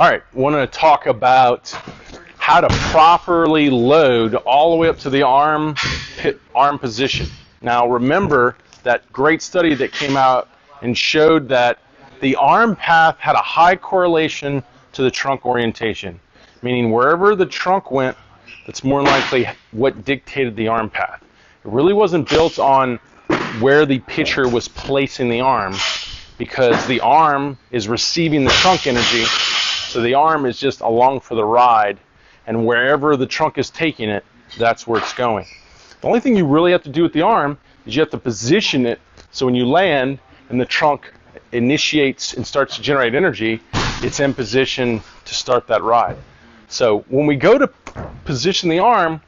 All right, want to talk about how to properly load all the way up to the arm position. Now remember that great study that came out and showed that the arm path had a high correlation to the trunk orientation, meaning wherever the trunk went, that's more likely what dictated the arm path. It really wasn't built on where the pitcher was placing the arm, because the arm is receiving the trunk energy, so the arm is just along for the ride, and wherever the trunk is taking it, that's where it's going. The only thing you really have to do with the arm is you have to position it so when you land and the trunk initiates and starts to generate energy, it's in position to start that ride. So when we go to position the arm,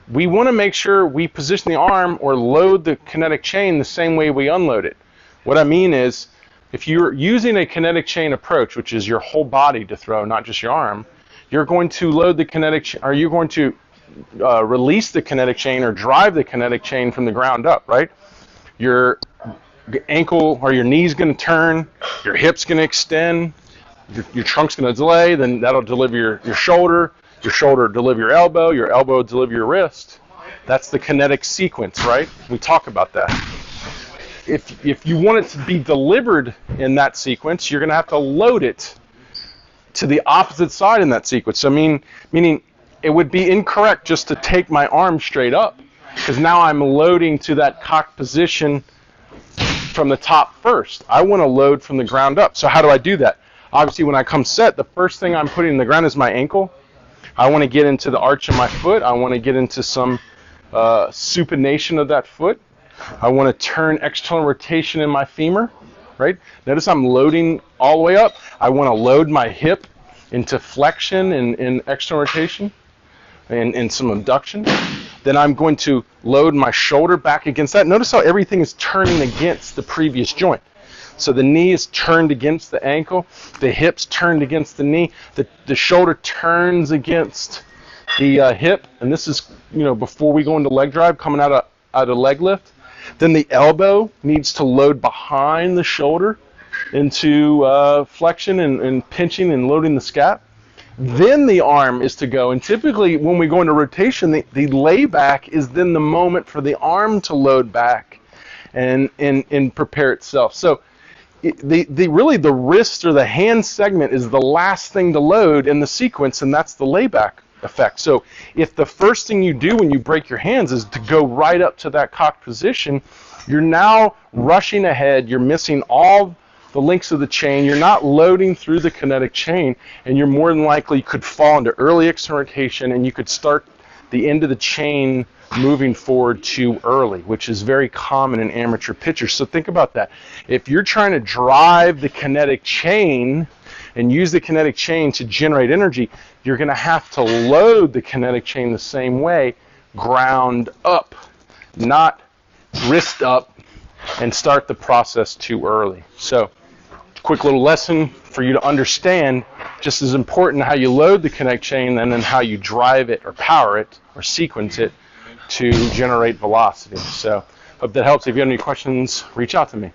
we want to make sure we position the arm or load the kinetic chain the same way we unload it. What I mean is, if you're using a kinetic chain approach, which is your whole body to throw, not just your arm, you're going to load the kinetic chain, or you're going to release the kinetic chain or drive the kinetic chain from the ground up, right? Your ankle or your knee's going to turn, your hip's going to extend, your trunk's going to delay, then that'll deliver your shoulder deliver your elbow deliver your wrist. That's the kinetic sequence, right? We talk about that. If you want it to be delivered in that sequence, you're going to have to load it to the opposite side in that sequence. So meaning it would be incorrect just to take my arm straight up, because now I'm loading to that cocked position from the top first. I want to load from the ground up. So how do I do that? Obviously, when I come set, the first thing I'm putting in the ground is my ankle. I want to get into the arch of my foot. I want to get into some supination of that foot. I want to turn external rotation in my femur, right? Notice I'm loading all the way up. I want to load my hip into flexion and external rotation and some abduction. Then I'm going to load my shoulder back against that. Notice how everything is turning against the previous joint. So the knee is turned against the ankle, the hip's turned against the knee, the shoulder turns against the hip, and this is, before we go into leg drive, coming out of leg lift. Then the elbow needs to load behind the shoulder into flexion and pinching and loading the scap. Then the arm is to go, and typically when we go into rotation, the layback is then the moment for the arm to load back and prepare itself. So really the wrist or the hand segment is the last thing to load in the sequence, and that's the layback effect. So if the first thing you do when you break your hands is to go right up to that cocked position, you're now rushing ahead, you're missing all the links of the chain, you're not loading through the kinetic chain, and you're more than likely could fall into early external rotation, and you could start the end of the chain moving forward too early, which is very common in amateur pitchers. So think about that. If you're trying to drive the kinetic chain and use the kinetic chain to generate energy, you're going to have to load the kinetic chain the same way, ground up, not wrist up, and start the process too early. So quick little lesson for you to understand, just as important how you load the kinetic chain and then how you drive it or power it or sequence it to generate velocity. So hope that helps. If you have any questions, reach out to me.